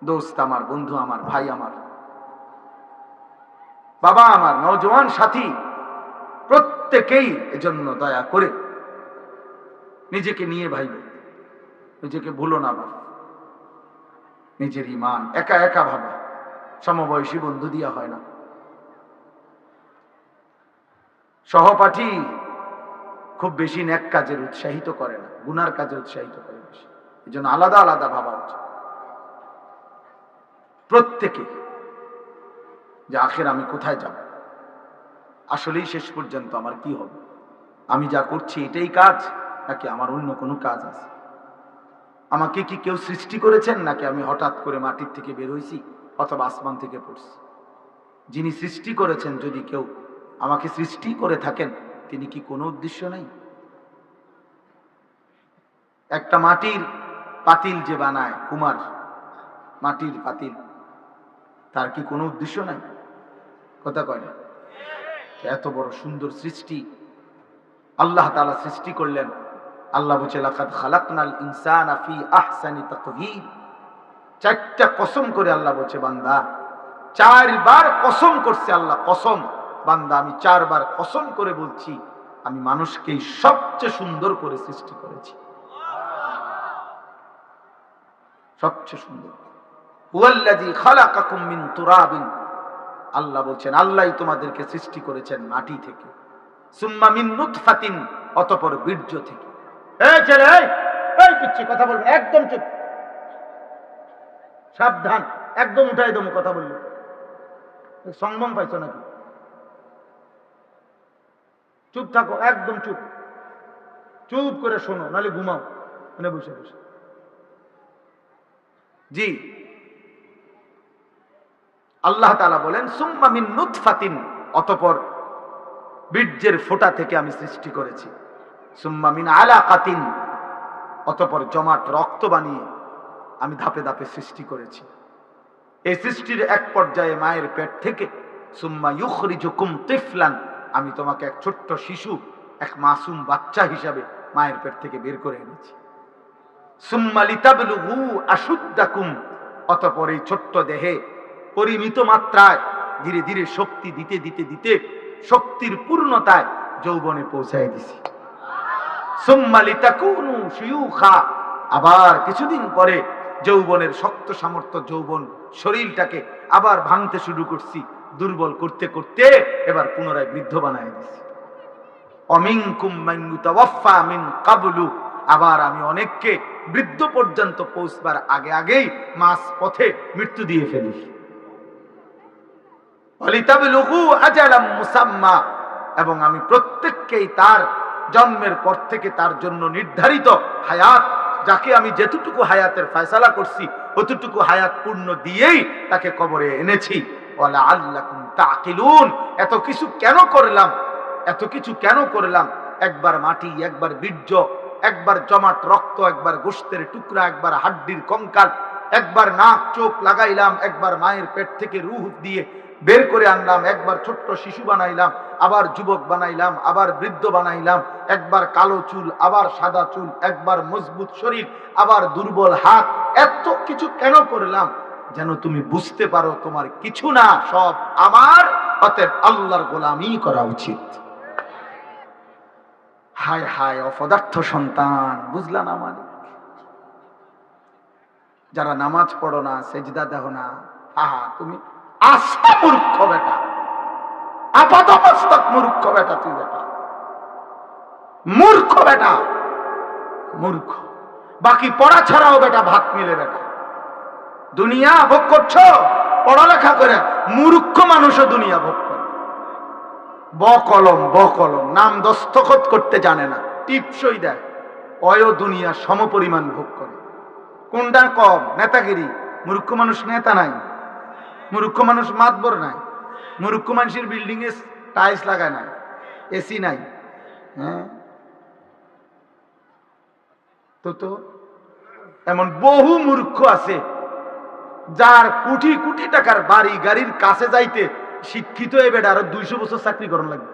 দোস্ত আমার, বন্ধু আমার, ভাই আমার, বাবা আমার, নওজওয়ান সাথী, প্রত্যেকেই এজন্য দয়া করে নিজেকে নিয়ে ভাইবে, নিজেকে ভুলো না বাবা। নিজের ঈমান একা একা ভাবে, সমবয়সী বন্ধু দিয়া হয় না। সহপাঠী খুব বেশি নেক কাজের উৎসাহিত করে না, গুনার কাজে উৎসাহিত করে বেশি। এই জন্য আলাদা আলাদা ভাবা উচিত প্রত্যেকে, যে আখের আমি কোথায় যাব, আসলেই শেষ পর্যন্ত আমার কি হবে, আমি যা করছি এটাই কাজ নাকি আমার অন্য কোনো কাজ আছে, আমাকে কি কেউ সৃষ্টি করেছেন নাকি আমি হঠাৎ করে মাটির থেকে বের হইছি অথবা আসমান থেকে পড়ছি। যিনি সৃষ্টি করেছেন, যদি কেউ আমাকে সৃষ্টি করে থাকেন, তিনি কি কোনো উদ্দেশ্য নাই? একটা মাটির পাতিল যে বানায় কুমার, মাটির পাতিল, তার কি কোনো উদ্দেশ্য নাই? কথা কয় না? এত বড় সুন্দর সৃষ্টি আল্লাহ তাআলা সৃষ্টি করলেন। আল্লাহ বলছে লাকাদ খালাকনাল ইনসানা ফি আহসানি তাকওয়িম। চারটা কসম করে আল্লাহ বলছে, বান্দা, চারবার কসম করছে আল্লাহ, কসম, বান্দা আমি চারবার কসম করে বলছি, আমি মানুষকে সবচেয়ে সুন্দর করে সৃষ্টি করেছি, সবচেয়ে সুন্দর। হুয়াল্লাযী খালাকাকুম মিন তুরাবিন, আল্লাহ বলছেন আল্লাহই তোমাদেরকে সৃষ্টি করেছেন মাটি থেকে, সুম্মা মিন নুতফাতিন, অতঃপর বীর্য থেকে। এই ছেলে, এই পিচ্ছি, কথা বলবেন একদম চুপ, সাবধান, একদম উঠাই দেবো কথা বললে। সংযম পাইছো নাকি? চুপ থাকো, একদম চুপ, চুপ করে শোনো, নাহলে ঘুমাও মানে বসে বসে। জি, আল্লাহ তাআলা বলেন সুম্মা মিন নুতফাতিন, অতঃপর বীর্যের ফোঁটা থেকে আমি সৃষ্টি করেছি, সুম্মা মিন আলাকাতিন, অতঃপর জমাট রক্ত বানিয়ে আমি ধাপে ধাপে সৃষ্টি করেছি। এই সৃষ্টির এক পর্যায়ে মায়ের পেট থেকে সুম্মা ইউখরিজুকুম তিফলান, আমি তোমাকে এক ছোট্ট শিশু, এক মাসুম বাচ্চা হিসাবে মায়ের পেট থেকে বের করে এনেছি। সুম্মা লিতাবলুগু আশুদ্দাকুম, অতঃপর এই ছোট্ট দেহে পরিমিত মাত্রায় ধীরে ধীরে শক্তি দিতে দিতে দিতে শক্তির পূর্ণতায় যৌবনে পৌঁছায় দিছি। সুম্মা লিতাকুনু শিয়ুখা, আবার কিছুদিন পরে যৌবনের শক্ত সামর্থ্য যৌবন শরীরটাকে আবার ভাঙতে শুরু করছি, দুর্বল করতে করতে এবার পুনরায় বৃদ্ধ বানায় দিছি। অমিনকুম মান ইউতাওয়াফা মিন ক্বাবলু, আবার আমি অনেককে বৃদ্ধ পর্যন্ত পৌঁছবার আগে আগেই মাঝ পথে মৃত্যু দিয়ে ফেলি। ওয়ালিতাবলুগু আজালাম মুসাম্মা, এবং আমি প্রত্যেককেই তার জন্মের পর থেকে তার জন্য নির্ধারিত হায়াত, যাকে আমি যেতটুকু হায়াতের ফয়সালা করছি অতটুকু হায়াত পূর্ণ দিয়েই তাকে কবরে এনেছি। ওয়ালা আল্লাকুম তাকিলুন, এত কিছু কেন করলাম, এত কিছু কেন করলাম? একবার মাটি, একবার বীর্য, একবার জমাট রক্ত, একবার গোশতের টুকরা, একবার হাড্ডির কঙ্কাল, একবার নাক চোখ লাগাইলাম, একবার মায়ের পেট থেকে রূহ দিয়ে বের করে আনলাম, একবার ছোট্ট শিশু বানাইলাম, আবার যুবক বানাইলাম, আবার বৃদ্ধ বানাইলাম, একবার কালো চুল, আবার সাদা চুল, একবার মজবুত শরীর, আবার দুর্বল হাত। এত কিছু কেন করলাম? যেন তুমি বুঝতে পারো তোমার কিছু না, সব আমার, অতএব আল্লাহর গোলামি করা উচিত। হায় হায় অপদার্থ সন্তান, বুঝলা না মালিক? যারা নামাজ পড়ো না, সেজদা দেও না, আহা তুমি আস্ত মূর্খ বেটা, আপাতমস্তক মূর্খ বেটা, তুই বেটা মূর্খ, বেটা মূর্খ। বাকি পড়া ছাড়াও বেটা ভাত মিলে বেটা, দুনিয়া ভোগ করছো পড়ালেখা করে, মূর্খ মানুষও দুনিয়া ভোগ করে। বকলম বকলম, নাম দস্তখত করতে জানে না, টিপসই দেয়, অয় দুনিয়া সমপরিমাণ ভোগ করে। কোনটা কম? নেতাগিরি। মূর্খ মানুষ নেতা নাই, মূর্খ মানুষ মাতবর নাই, মূর্খ মানুষের বিল্ডিং এ টাইলস লাগায় নাই, এসি নাই। হ্যাঁ তো এমন বহু মূর্খ আছে যার কোটি কোটি টাকার বাড়ি গাড়ির কাছে যাইতে শিক্ষিত হয়ে বেড়া আরো 200 বছর চাকরি করার লাগবে।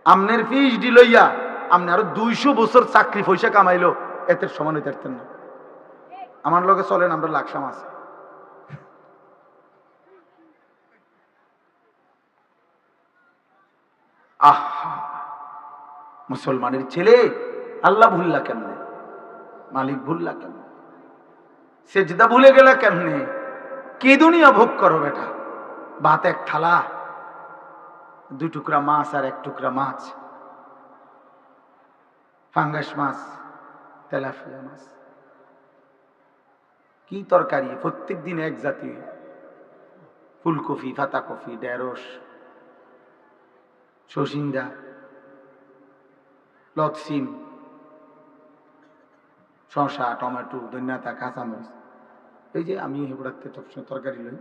আমনের পিএইচডি লইয়া আমনে আরো 200 বছর চাকরি পয়সা কামাইলো, এতে সমান হইতে পারতেন না। আমার লগে চলেন, আমরা লাকসাম আছে। আহা, মুসলমানের ছেলে আল্লাহ ভুললা কেমনে, মালিক ভুললা কেমনে, সেজদা ভুলে গেলা কেমনে? কি দুনিয়া ভোগ করো বেটা? ভাত এক থালা, 2 টুকরা মাছ আর 1 টুকরা মাছ, ফাঙ্গাস মাছ, তেলাপিয়া মাছ, কি তরকারি প্রত্যেক দিন এক জাতি, ফুলকপি, পাতাকপি, ঢেঁড়স, সসিন্দা, লতসিম, শসা, টমেটো, ধনিয়া, কাঁচামরিচ। এই যে আমি হেবড়াতে সবসময় তরকারি লই,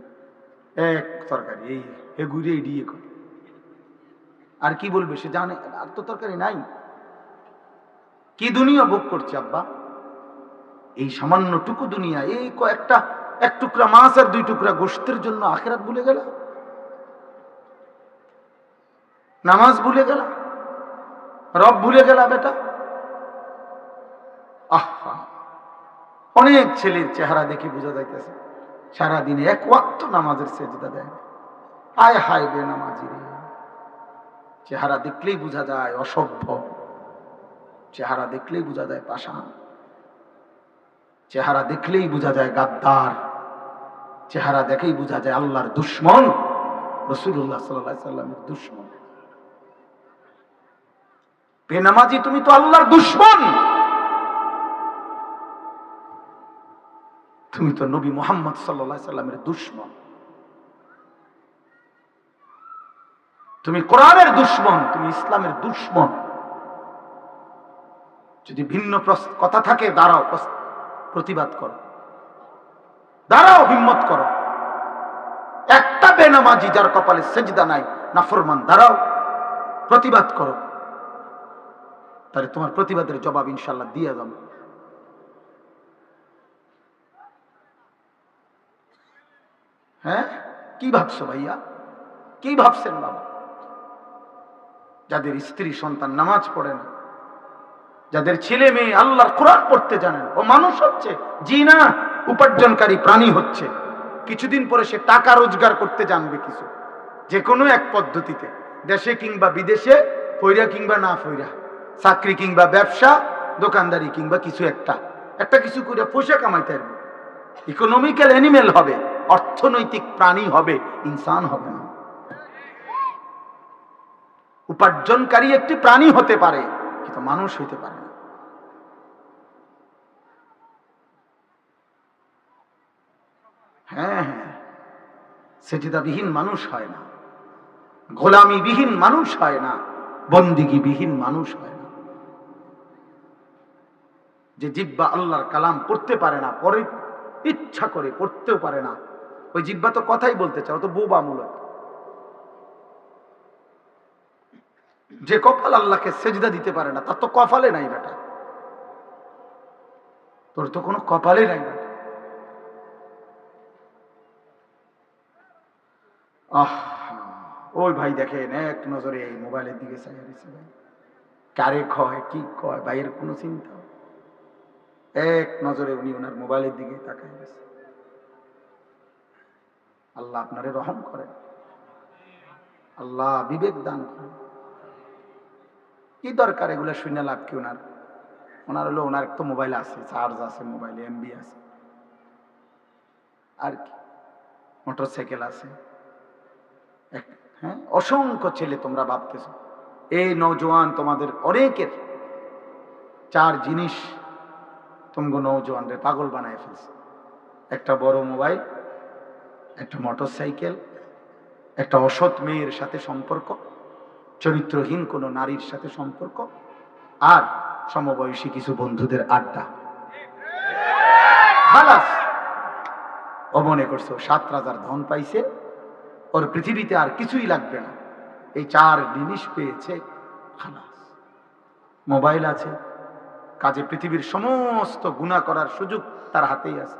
এক তরকারি এই এগুড়ে এড়িয়ে করে। আর কি বলবে সে, জানে আর তো তরকারি নাই। কি দুনিয়া ভোগ করছে আব্বা? এই সামান্যটুকু দুনিয়া, এই কয়েকটা 1 টুকরা মাছ আর 2 টুকরা গোশতের জন্য আখিরাত ভুলে গেল, নামাজ ভুলে গেল, রব ভুলে গেল বেটা। আহা, অনেক ছেলের চেহারা দেখে বোঝা যাইতেছে সারাদিনে 1 ওয়াক্ত নামাজের সেজদা দেয় না। হায় হায় বেনামাজি রে! চেহারা দেখলেই বোঝা যায় অসভ্য, চেহারা দেখলেই বোঝা যায় পাষাণ, চেহারা দেখলেই বোঝা যায় গাদ্দার, চেহারা দেখেই বোঝা যায় আল্লাহর দুশমন, রাসূলুল্লাহ সাল্লাল্লাহু আলাইহি সাল্লামের দুশমন। বেনামাজি, তুমি তো আল্লাহর দুশমন, তুমি তো নবী মুহাম্মদ সাল্লাল্লাহু আলাইহি সাল্লামের দুশমন, তুমি কোরআনের দুশমন, তুমি ইসলামের দুশমন। যদি ভিন্ন কথা থাকে দাঁড়াও, প্রতিবাদ করো, দাঁড়াও, হিম্মত করো। একটা বেনামাজি যার কপালে সেজদা নাই, নাফরমান, দাঁড়াও, প্রতিবাদ করো, তাহলে তোমার প্রতিবাদের জবাব ইনশাআল্লাহ দিয়ে যাবো। হ্যাঁ, কি ভাবছো ভাইয়া, কি ভাবছেন বাবা? যাদের স্ত্রী সন্তান নামাজ পড়ে না, যাদের ছেলে মেয়ে আল্লাহর কোরআন পড়তে জানেন, ও মানুষ হচ্ছে? জি না, উপার্জনকারী প্রাণী হচ্ছে। কিছুদিন পরে সে টাকা রোজগার করতে জানবে কিছু, যে কোনো এক পদ্ধতিতে, দেশে কিংবা বিদেশে, ফইরা কিংবা না ফইরা, চাকরি কিংবা ব্যবসা, দোকানদারি কিংবা কিছু একটা কিছু করে পয়সা কামাইতে পারবে। ইকোনমিক্যাল অ্যানিমেল হবে, অর্থনৈতিক প্রাণী হবে, ইনসান হবে না। উপার্জনকারী একটি প্রাণী হতে পারে, কিন্তু মানুষ হইতে পারে না। হ্যাঁ হ্যাঁ, সেজদাবিহীন মানুষ হয় না, গোলামিবিহীন মানুষ হয় না, বন্দিগিবিহীন মানুষ হয় না। যে জিহ্বা আল্লাহর কালাম পড়তে পারে না, পরে ইচ্ছা করে পড়তেও পারে না, ওই জিহ্বা তো কথাই বলতে চাও, তো বোবা মূলত। যে কপাল আল্লাহকে সেজদা দিতে পারে না, তার তো কপালে নাই বেটা, তোর তো কোনো কপালে নাই বেটা। আহ, ওই ভাই দেখেন এক নজরে এই মোবাইলের দিকে চাইয়া দিছে ভাই, কারে কয় কি কয় ভাইয়ের কোনো চিন্তা, এক নজরে উনি ওনার মোবাইলের দিকে তাকায় গেছে। আল্লাহ আপনারে রহম করে, আল্লাহ বিবেক দান করে। কি দরকার এগুলো শুনে লাভ কি? ওনার হলো, ওনার তো মোবাইল আছে, চার্জ আছে, মোবাইলে এমবি আছে, আর কি, মোটরসাইকেল আছে। হ্যাঁ, অসংখ্য ছেলে, তোমরা ভাবতেছ এই নওজোয়ান তোমাদের অনেকের 4 জিনিস তোমগো নওজোয়ানদের পাগল বানায় ফেলছে। একটা বড় মোবাইল, একটা মোটরসাইকেল, একটা অসৎ মেয়ের সাথে সম্পর্ক, চরিত্রহীন কোনো নারীর সাথে সম্পর্ক, আর সমবয়সী কিছু বন্ধুদের আড্ডা। খালাস, ও মনে করছো 7 রাজার ধন পাইছে, ওর পৃথিবীতে আর কিছুই লাগবে না, এই 4 জিনিস পেয়েছে, খালাস। মোবাইল আছে, কাজে পৃথিবীর সমস্ত গুনাহ করার সুযোগ তার হাতেই আছে।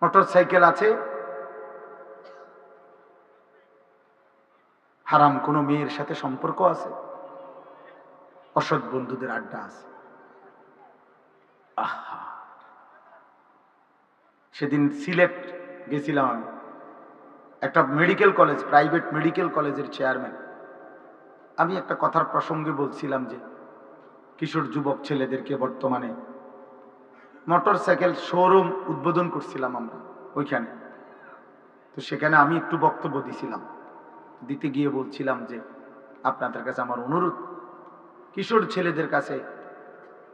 মোটরসাইকেল আছে, হারাম কোনো মেয়ের সাথে সম্পর্ক আছে, অসৎ বন্ধুদের আড্ডা আছে। আহা, সেদিন সিলেট গেছিলাম আমি, একটা মেডিকেল কলেজ, প্রাইভেট মেডিকেল কলেজের চেয়ারম্যান। আমি একটা কথার প্রসঙ্গে বলছিলাম যে কিশোর যুবক ছেলেদেরকে বর্তমানে মোটরসাইকেল শোরুম উদ্বোধন করছিলাম আমরা ওইখানে। তো সেখানে আমি একটু বক্তব্য দিছিলাম, দিতে গিয়ে বলছিলাম যে আপনাদের কাছে আমার অনুরোধ, কিশোর ছেলেদের কাছে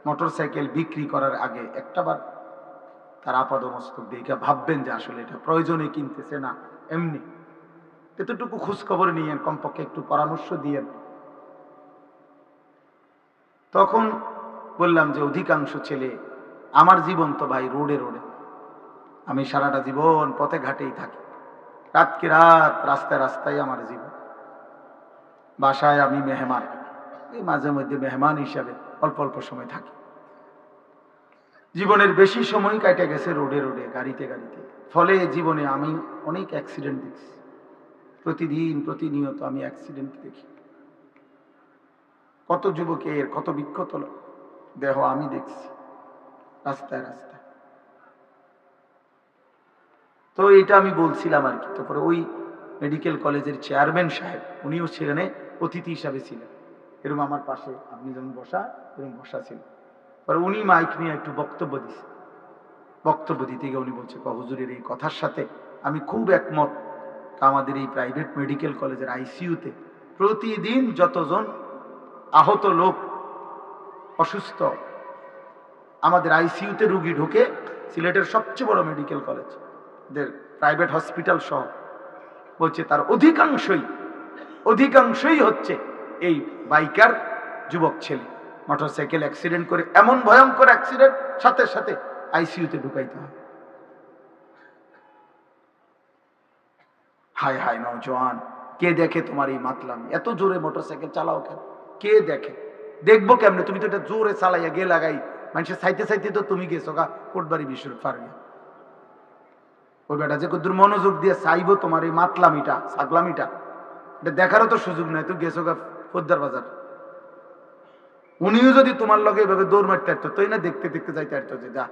মোটরসাইকেল বিক্রি করার আগে একটাবার তার আপাদমস্তক দেখে ভাববেন যে আসলে এটা প্রয়োজনে কিনতেছে না এমনি, এতটুকু খোঁজ খবর নিয়েন, কমপক্ষে একটু পরামর্শ দিয়েন। তখন বললাম যে অধিকাংশ ছেলে, আমার জীবন তো ভাই রোডে রোডে, আমি সারাটা জীবন পথে ঘাটেই থাকি, রাতকে রাত রাস্তায় রাস্তায় আমার জীবন। বাসায় আমি মেহমান, এই মাঝে মধ্যে মেহমান হিসাবে অল্প অল্প সময় থাকি। জীবনের বেশি সময় কাটে গেছে রোডে রোডে, গাড়িতে গাড়িতে। ফলে জীবনে আমি অনেক অ্যাক্সিডেন্ট দেখছি, প্রতিদিন প্রতিনিয়ত আমি অ্যাক্সিডেন্ট দেখি। কত যুবকের কত বিক্ষত দেহ আমি দেখছি রাস্তায় রাস্তায়। তো এটা আমি বলছিলাম আর কি। তারপরে ওই মেডিকেল কলেজের চেয়ারম্যান সাহেব, উনিও সেখানে অতিথি হিসাবে ছিলেন, এরকম আমার পাশে আপনি যেমন বসা এরকম বসা ছিল। পরে উনি মাইক নিয়ে একটু বক্তব্য দিছে। বক্তব্য দিতে গিয়ে উনি বলছে, হুজুরের এই কথার সাথে আমি খুব একমত। আমাদের এই প্রাইভেট মেডিকেল কলেজের আইসিইউতে প্রতিদিন যতজন আহত লোক অসুস্থ, আমাদের আইসিইউতে রুগী ঢোকে, সিলেটের সবচেয়ে বড় মেডিকেল কলেজ, প্রাইভেট হসপিটাল সহ, বলছে তার অধিকাংশই হচ্ছে এই বাইকার যুবক ছেলে। মোটরসাইকেল অ্যাক্সিডেন্ট করে, এমন ভয়ঙ্কর অ্যাক্সিডেন্ট, সাথে সাথে আইসিইউতে ঢুকাইতে হয়। হায় হায় নওজোয়ান, কে দেখে তোমার এই মাতলামি? এত জোরে মোটরসাইকেল চালাও কেন? কে দেখে? দেখবো কেমনে? তুমি তো এটা জোরে চালাইয়া গে লাগাই মানুষের সাইতে সাইতে তো তুমি গেছো গা কোটবাড়ি বিশ্বর পারবে। ওই বেটা যে কদ্দুর মনোযোগ দিয়ে চাইবো তোমার এই মাতলামিটা ছাগলামিটা, এটা দেখারও তো সুযোগ নাই। তুই গেছো গা ফোদ্দার বাজার, উনিও যদি তোমার লগে এভাবে দৌড় মারতে পারতো, তুই না দেখতে দেখতে যাইতে পারতো যে যা।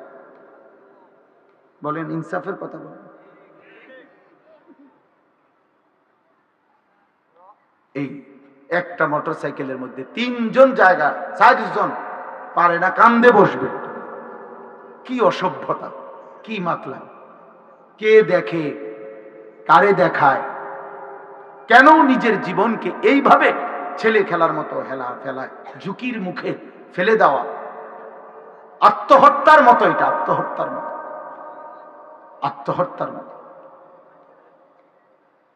বলেন, ইনসাফের কথা বলেন। এই একটা মোটরসাইকেলের মধ্যে 3 জন জায়গা, 4 জন পারে না কান্দে বসবে। কি অসভ্যতা, কি মাতলা! কে দেখে, কারে দেখায়? কেন নিজের জীবনকে এইভাবে ছেলে খেলার মতো হেলা ফেলায়, ঝুঁকির মুখে ফেলে দেওয়া? আত্মহত্যার মতো, এটা আত্মহত্যার মতো, আত্মহত্যার মতো।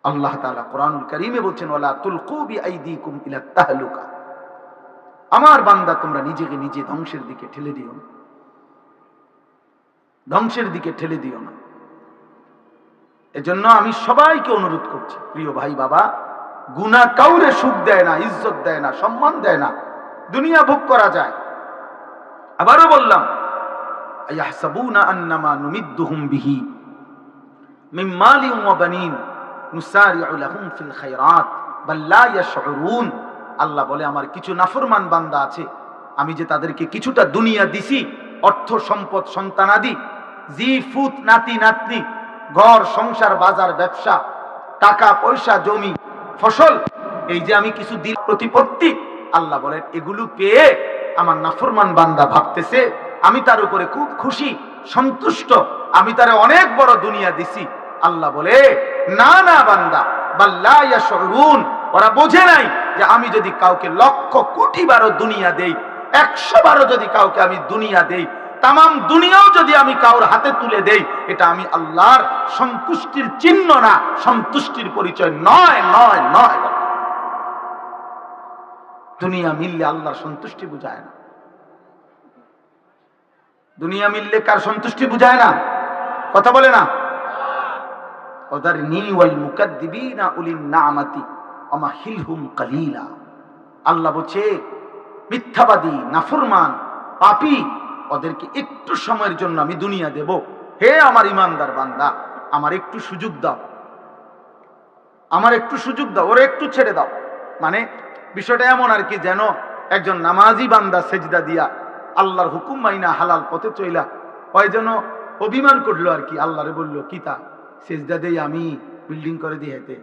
আল্লাহ তাআলা কোরআনুল কারীমে বলছেন, ওয়ালা তুলকু বিআইদিকুম ইলা তাহলুকা। আমার বান্দা, তোমরা নিজেকে নিজে ধ্বংসের দিকে ঠেলে দিও না, ধ্বংসের দিকে ঠেলে দিও না। এজন্য আমি সবাইকে অনুরোধ করছি, প্রিয় ভাই বাবা, গুনাহ কাউরে সুখ দেয় না, ইজ্জত দেয় না, সম্মান দেয় না। দুনিয়া ভোগ করা যায়। আবারও বললাম, আয়াহসাবুনা আন্নামা নুমিদ্দুহুম বিহি মিন মালিন ওয়া বানিন নুসারিউ লাহুম ফিল খায়রাত বাল লা ইয়াশউরুন। আল্লাহ বলে, আমার কিছু নাফরমান বান্দা আছে, আমি যে তাদেরকে কিছুটা দুনিয়া দিছি, অর্থ সম্পদ, সন্তানাদি, জি ফুত, নাতি নাতনি, ঘর সংসার, বাজার ব্যবসা, টাকা পয়সা, জমি ফসল, এই যে আমি কিছু দিল প্রতিপত্তি, আল্লাহ বলেন এগুলো পেয়ে আমার নাফরমান বান্দা ভাবতেছে আমি তার উপরে খুব খুশি, সন্তুষ্ট, আমি তারে অনেক বড় দুনিয়া দিছি। আল্লাহ বলে, না না বান্দা, বাল লা ইয়াশউরুন, ওরা বোঝে নাই যে আমি যদি কাউকে লক্ষ কোটি বারো দুনিয়া দেই, 100 বারো যদি কাউকে আমি দুনিয়া দেই, তামাম দুনিয়াও যদি আমি কাউর হাতে তুলে দেই, এটা আমি আল্লাহর সন্তুষ্টির চিহ্ন না, সন্তুষ্টির পরিচয় নয়, নয়, নয়। দুনিয়া মিললে আল্লাহর সন্তুষ্টি বুঝায় না। দুনিয়া মিললে কার সন্তুষ্টি বুঝায় না? কথা বলে না? ওয়াদারনি ওয়াল মুকাদ্দিবিনা উলিন নামাতি ওয়ামাহিলহুম কালিলা। আল্লাহ বলছে, মিথ্যাবাদী, নাফরমান, পাপী, ওদেরকে একটু সময়ের জন্য আমি দুনিয়া দেব। হে আমার ইমানদার বান্দা, আমার একটু সুযোগ দাও, আমার একটু সুযোগ দাও, ওরা একটু ছেড়ে দাও। মানে বিষয়টা এমন আর কি, যেন একজন নামাজি বান্দা সেজদা দিয়া আল্লাহর হুকুম মাইনা হালাল পথে চইলা ওই যেন অভিমান করলো আর কি, আল্লাহরে বলল কিতা সেজদা দেই আমি বিল্ডিং করে দিয়ে হেতে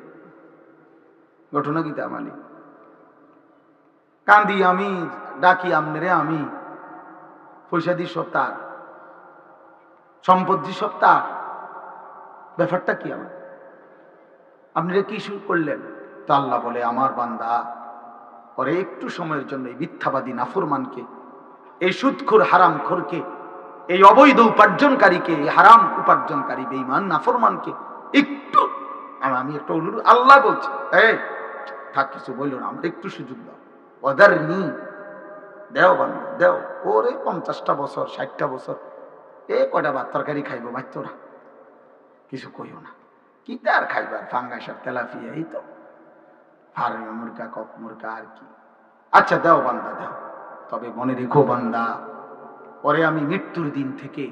ঘটনা কিতা মালিক, কান্দি আমি, ডাকি আমনেরে আমি, পয়সা দি সব তার, সম্পত্তি সব তার, ব্যাপারটা কি আমার, আপনারা কি শুরু করলেন? তো আল্লাহ বলে আমার বান্দা পরে একটু সময়ের জন্য এই মিথ্যাবাদী নাফরমানকে, এই সুদখোর হারামখোরকে, এই অবৈধ উপার্জনকারীকে, এই হারাম উপার্জনকারী বেঈমান নাফরমানকে একটু আমি একটা অনুরোধ, আল্লাহ বলছে এই থাক কিছু বললো না, আমার একটু সুযোগ দাও, ওদের নি দেও বান্দা দেও, ওরে 50টা বছর 60টা বছর এ কয়টা ভাত তরকারি খাইবো বাচ্চারা, কিছু কইও না, কি তার খাইবার ফাঙ্গাস আর তেলাপিয়া, এই তো ফার্মে মুরগা কক মুরগা আর কি, আচ্ছা দাও বান্দা দাও, তবে মনে রেখো বান্দা পরে আমি মৃত্যুর দিন থেকে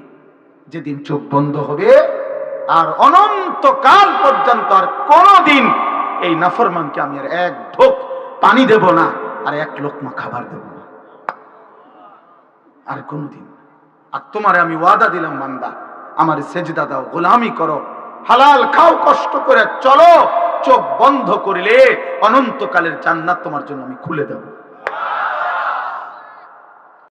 যেদিন চোখ বন্ধ হবে আর অনন্তকাল পর্যন্ত আর কোনদিন এই নাফরমানকে আমি আর এক ঢোক পানি দেব না, আর এক লোকমা খাবার দেব না, আর কোনদিন। আর তোমারে আমি ওয়াদা দিলাম বান্দা আমার সেজদা দাও, গোলামি করো, হালাল খাও, কষ্ট করে চলো, চোখ বন্ধ করিলে অনন্তকালের জান্নাত তোমার জন্য আমি খুলে দেব।